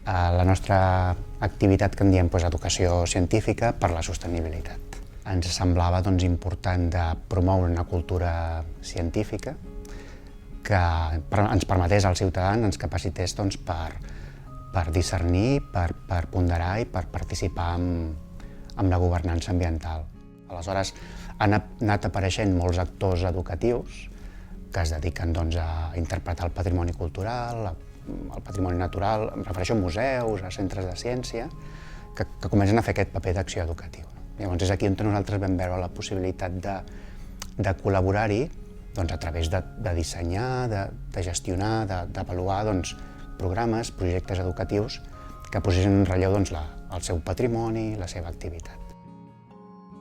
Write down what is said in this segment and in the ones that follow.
La nostra activitat que en diem educació científica per la sostenibilitat. Ens semblava important de promoure una cultura científica que ens permetés als ciutadans, ens capacités per discernir, per ponderar i per participar en la governança ambiental. Aleshores, han anat apareixent molts actors educatius que es dediquen a interpretar el patrimoni cultural, el patrimoni natural, em refereixo a museus, a centres de ciència, que comencen a fer aquest paper d'acció educativa. Llavors és aquí on nosaltres vam veure la possibilitat de col·laborar-hi a través de dissenyar, de gestionar, d'avaluar programes, projectes educatius que posessin en relleu el seu patrimoni, la seva activitat.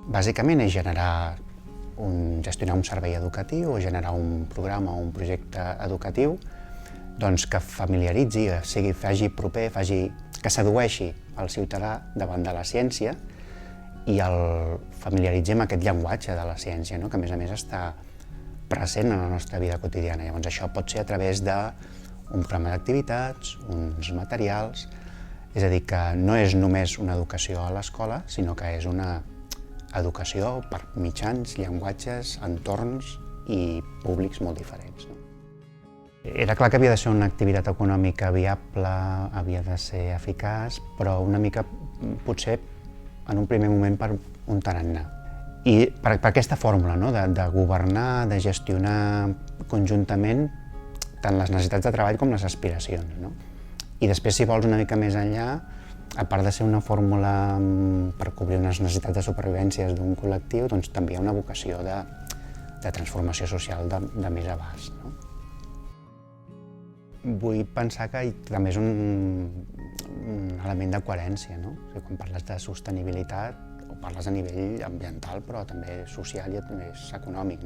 Bàsicament és gestionar un servei educatiu o generar un programa o un projecte educatiu que familiaritzi, faci proper, que sedueixi el ciutadà davant de la ciència i el familiaritzi amb aquest llenguatge de la ciència, que a més està present en la nostra vida quotidiana. Llavors això pot ser a través d'un programa d'activitats, uns materials, és a dir, que no és només una educació a l'escola, sinó que és una educació per mitjans, llenguatges, entorns i públics molt diferents. Era clar que havia de ser una activitat econòmica viable, havia de ser eficaç, però una mica, potser, en un primer moment, per un tarannà. I per aquesta fórmula de governar, de gestionar conjuntament tant les necessitats de treball com les aspiracions. I després, si vols una mica més enllà, a part de ser una fórmula per cobrir unes necessitats de supervivència d'un col·lectiu, també hi ha una vocació de transformació social de més abast. Vull pensar que també és un element de coherència. Quan parles de sostenibilitat, ho parles a nivell ambiental, però també social i a nivell econòmic.